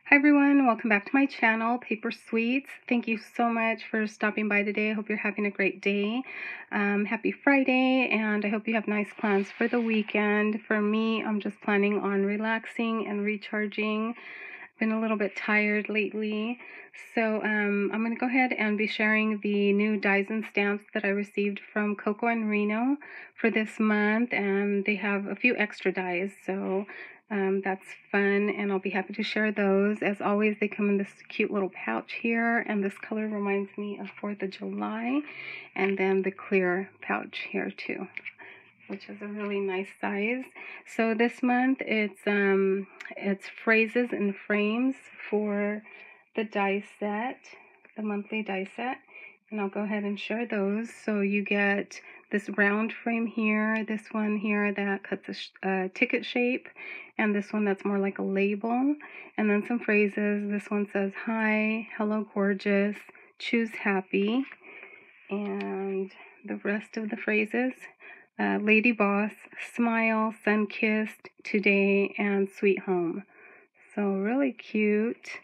Hi everyone, welcome back to my channel, Paper Sweets. Thank you so much for stopping by today. I hope you're having a great day. Happy Friday, and I hope you have nice plans for the weekend. For me, I'm just planning on relaxing and recharging. Been a little bit tired lately, so I'm going to go ahead and be sharing the new Daiso stamps that I received from coco&reno for this month, and they have a few extra dies, so that's fun, and I'll be happy to share those. As always, they come in this cute little pouch here, and this color reminds me of 4th of July, and then the clear pouch here too, which is a really nice size. So this month it's phrases and frames for the die set, the monthly die set, and I'll go ahead and share those. So you get this round frame here, this one here that cuts a ticket shape, and this one that's more like a label, and then some phrases. This one says, "Hi, hello gorgeous, choose happy," and the rest of the phrases, Lady Boss, Smile, Sun-Kissed, Today, and Sweet Home. So really cute.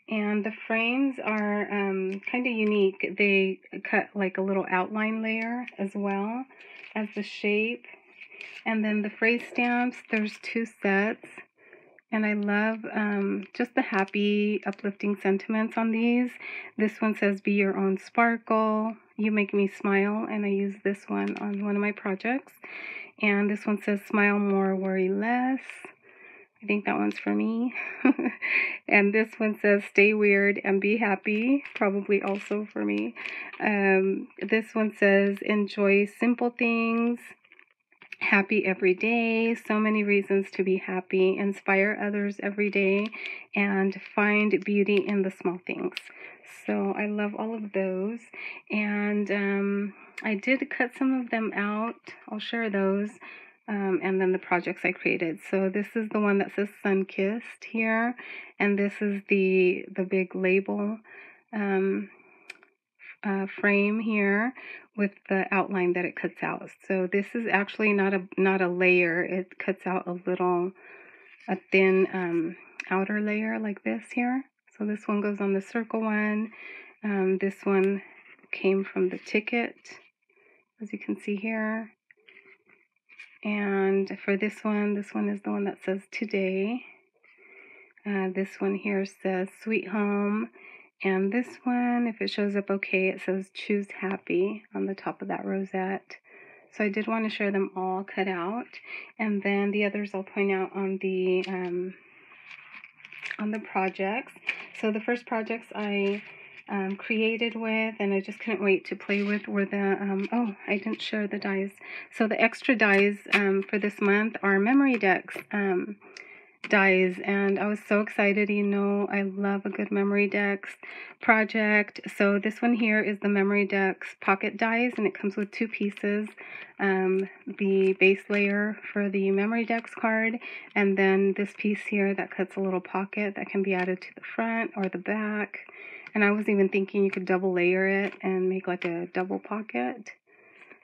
And the frames are kind of unique. They cut like a little outline layer as well as the shape. And then the phrase stamps, there's 2 sets. And I love just the happy, uplifting sentiments on these. This one says, "Be your own sparkle. You make me smile." And I use this one on one of my projects. And this one says, "Smile more, worry less." I think that one's for me. And this one says, "Stay weird and be happy." Probably also for me. This one says, "Enjoy simple things. Happy every day. So many reasons to be happy. Inspire others every day. And find beauty in the small things." So I love all of those. And I did cut some of them out. I'll share those. And then the projects I created. So this is the one that says Sun-Kissed here. And this is the big label frame here with the outline that it cuts out. So this is actually not a layer. It cuts out a thin outer layer like this here. So this one goes on the circle one. This one came from the ticket, as you can see here. And for this one is the one that says Today. This one here says Sweet Home. And this one, if it shows up okay, it says Choose Happy on the top of that rosette. So I did want to share them all cut out. And then the others I'll point out on the projects. So the first projects I created with, and I just couldn't wait to play with, were the, oh, I didn't share the dies. So the extra dies for this month are memory decks dies, and I was so excited. You know, I love a good memory decks project. So this one here is the memory decks pocket dies, and it comes with 2 pieces. The base layer for the memory decks card, and then this piece here that cuts a little pocket that can be added to the front or the back. And I was even thinking you could double layer it and make like a double pocket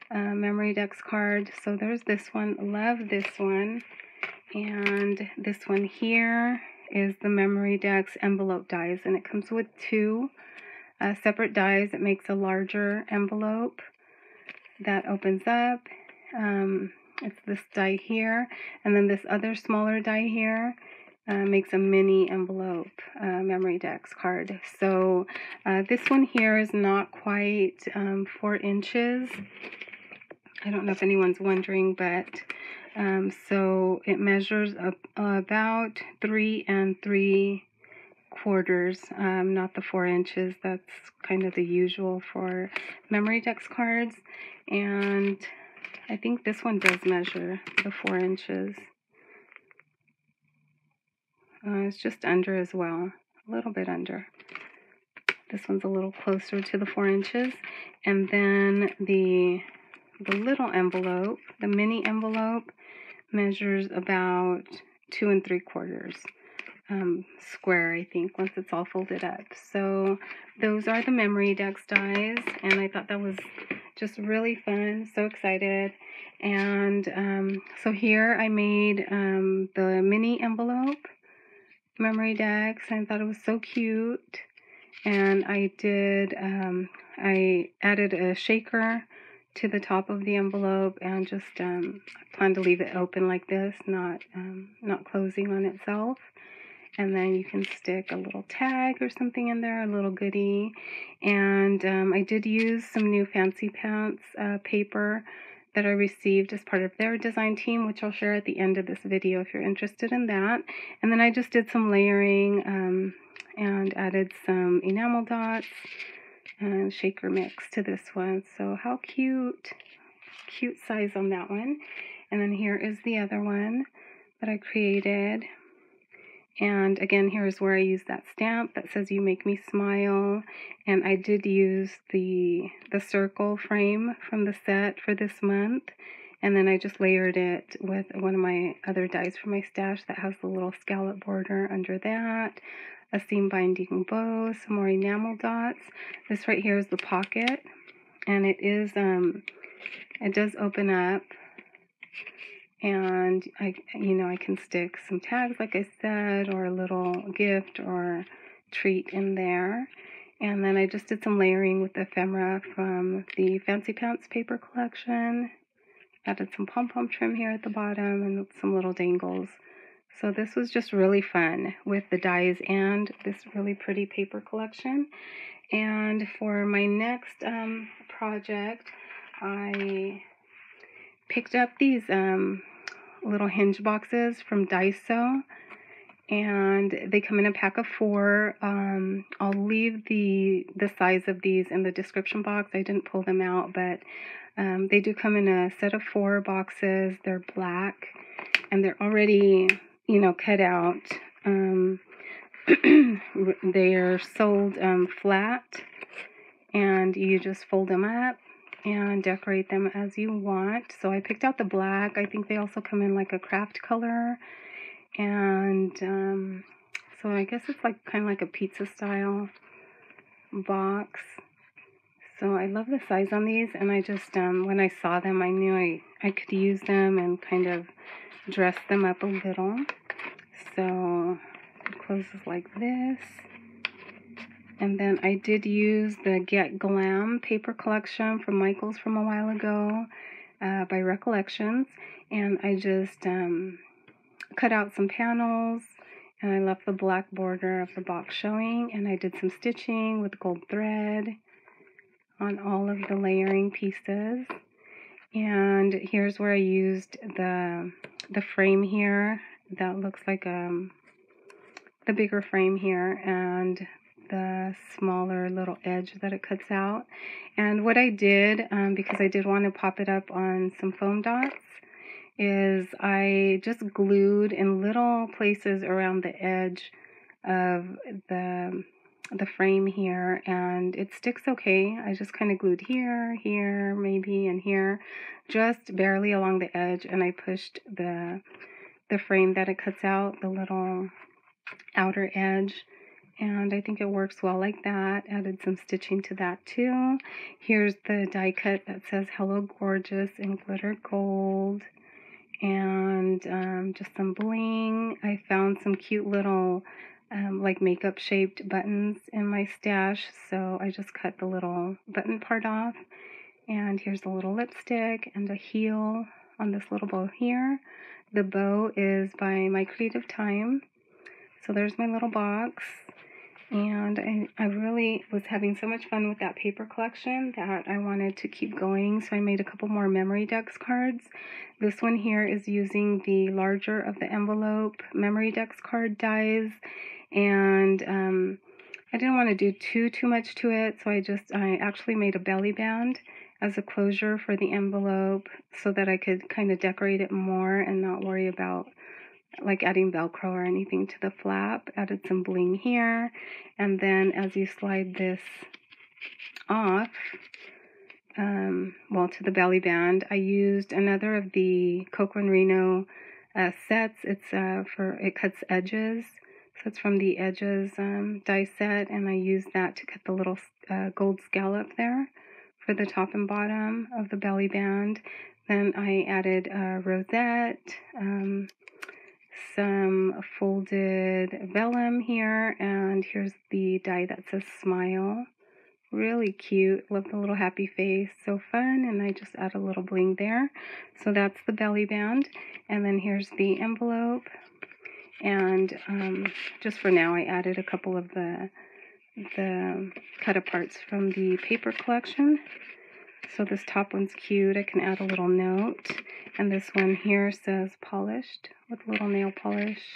memory decks card. So there's this one. Love this one. And this one here is the memory decks envelope dies, and it comes with 2 separate dies. It makes a larger envelope that opens up. It's this die here, and then this other smaller die here makes a mini envelope memory decks card. So this one here is not quite 4 inches. I don't know if anyone's wondering, but so it measures about 3 3/4, not the 4 inches. That's kind of the usual for memory decks cards. And I think this one does measure the 4 inches. It's just under as well, a little bit under. This one's a little closer to the 4 inches. And then the little envelope, the mini envelope, measures about 2 3/4 square, I think, once it's all folded up. So those are the memory decks dies, and I thought that was just really fun. So excited. And so here I made the mini envelope memory decks. I thought it was so cute. And I added a shaker to the top of the envelope and just plan to leave it open like this, not closing on itself. And then you can stick a little tag or something in there, a little goodie. And I did use some new Fancy Pants paper that I received as part of their design team, which I'll share at the end of this video if you're interested in that. And then I just did some layering and added some enamel dots and shaker mix to this one. So how cute size on that one. And then here is the other one that I created. And again, here's where I use that stamp that says "You Make Me Smile." And I did use the circle frame from the set for this month. And then I just layered it with one of my other dies from my stash that has the little scallop border under that, a seam binding bow, some more enamel dots. This right here is the pocket, and it does open up. And I can stick some tags, like I said, or a little gift or treat in there. And then I just did some layering with the ephemera from the Fancy Pants paper collection. Added some pom-pom trim here at the bottom and some little dangles. So this was just really fun with the dies and this really pretty paper collection. And for my next project, I picked up these little hinge boxes from Daiso, and they come in a pack of 4. I'll leave the size of these in the description box. I didn't pull them out, but they do come in a set of 4 boxes. They're black, and they're already, cut out. They are sold flat, and you just fold them up and decorate them as you want. So I picked out the black. I think they also come in like a craft color. And so I guess it's like kind of like a pizza style box. So I love the size on these, and I just, when I saw them, I knew I could use them and kind of dress them up a little. So it closes like this. And then I did use the Get Glam paper collection from Michael's from a while ago by Recollections. And I just cut out some panels, and I left the black border of the box showing. And I did some stitching with gold thread on all of the layering pieces. And here's where I used the frame here that looks like the bigger frame here, and the smaller little edge that it cuts out. And what I did, because I did want to pop it up on some foam dots, is I just glued in little places around the edge of the frame here, and it sticks okay. I just kind of glued here, maybe, and here, just barely along the edge, and I pushed the frame that it cuts out, the little outer edge. And I think it works well like that. Added some stitching to that too. Here's the die cut that says "Hello Gorgeous" in glitter gold. And just some bling. I found some cute little like makeup shaped buttons in my stash. So I just cut the little button part off. And here's a little lipstick and a heel on this little bow here. The bow is by My Creative Time. So there's my little box. And I really was having so much fun with that paper collection that I wanted to keep going, so I made a couple more memory decks cards. This one here is using the larger of the envelope memory decks card dies, and I didn't want to do too much to it, so I actually made a belly band as a closure for the envelope so that I could kind of decorate it more and not worry about like adding Velcro or anything to the flap. Added some bling here, and then as you slide this off, to the belly band, I used another of the coco&reno sets. It cuts edges, so it's from the Edges die set, and I used that to cut the little gold scallop there for the top and bottom of the belly band. Then I added a rosette, some folded vellum here, and here's the die that says smile. Really cute. Love the little happy face. So fun. And I just add a little bling there. So that's the belly band. And then here's the envelope. And just for now, I added a couple of the cut aparts from the paper collection. So this top one's cute. I can add a little note. And this one here says polished with a little nail polish.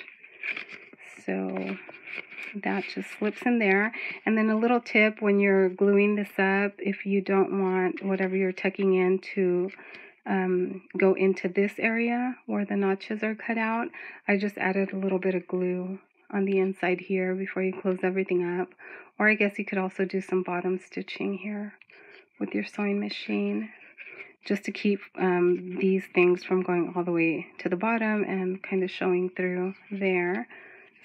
So that just slips in there. And then a little tip when you're gluing this up, if you don't want whatever you're tucking in to go into this area where the notches are cut out, I just added a little bit of glue on the inside here before you close everything up. Or I guess you could also do some bottom stitching here with your sewing machine, just to keep these things from going all the way to the bottom and kind of showing through there.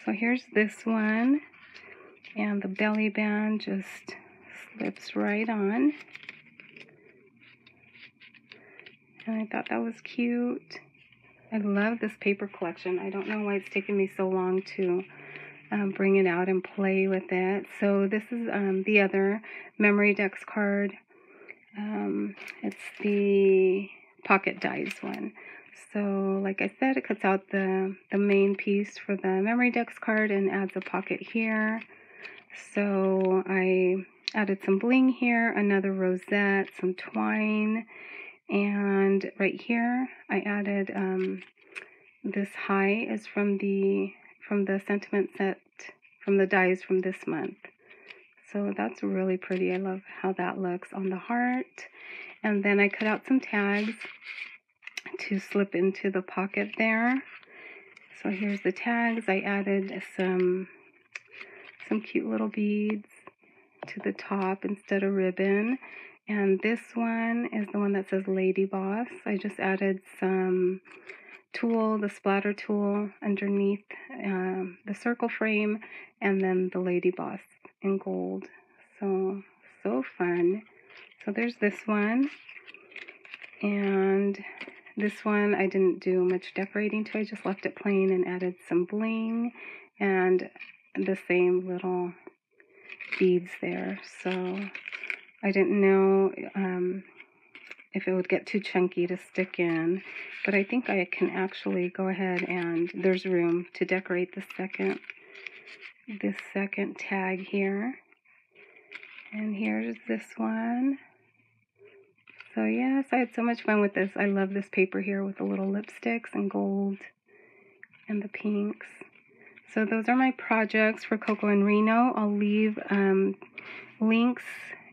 So here's this one, and the belly band just slips right on. And I thought that was cute. I love this paper collection. I don't know why it's taken me so long to bring it out and play with it. So this is the other Memory Decks card. It's the pocket dies one. So like I said, it cuts out the main piece for the Memory Decks card and adds a pocket here. So I added some bling here, another rosette, some twine, and right here I added this high is from the sentiment set from the dies from this month. So that's really pretty. I love how that looks on the heart. And then I cut out some tags to slip into the pocket there. So here's the tags. I added some cute little beads to the top instead of ribbon. And this one is the one that says Lady Boss. I just added some tool, the splatter tool, underneath the circle frame, and then the Lady Boss in gold. So fun. So there's this one. And this one I didn't do much decorating to. I just left it plain and added some bling and the same little beads there. So I didn't know if it would get too chunky to stick in, but I think I can actually go ahead and there's room to decorate the second tag here. And here's this one. So yes, I had so much fun with this. I love this paper here with the little lipsticks and gold and the pinks. So those are my projects for Coco&reno. I'll leave links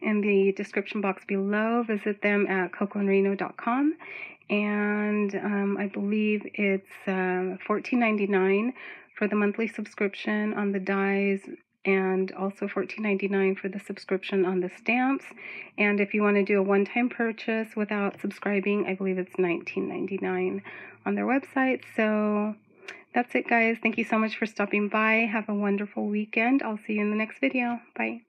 in the description box below. Visit them at coco&reno.com. And I believe it's $14.99 for the monthly subscription on the dies, and also $14.99 for the subscription on the stamps. And if you want to do a one-time purchase without subscribing, I believe it's $19.99 on their website. So that's it, guys. Thank you so much for stopping by. Have a wonderful weekend. I'll see you in the next video. Bye.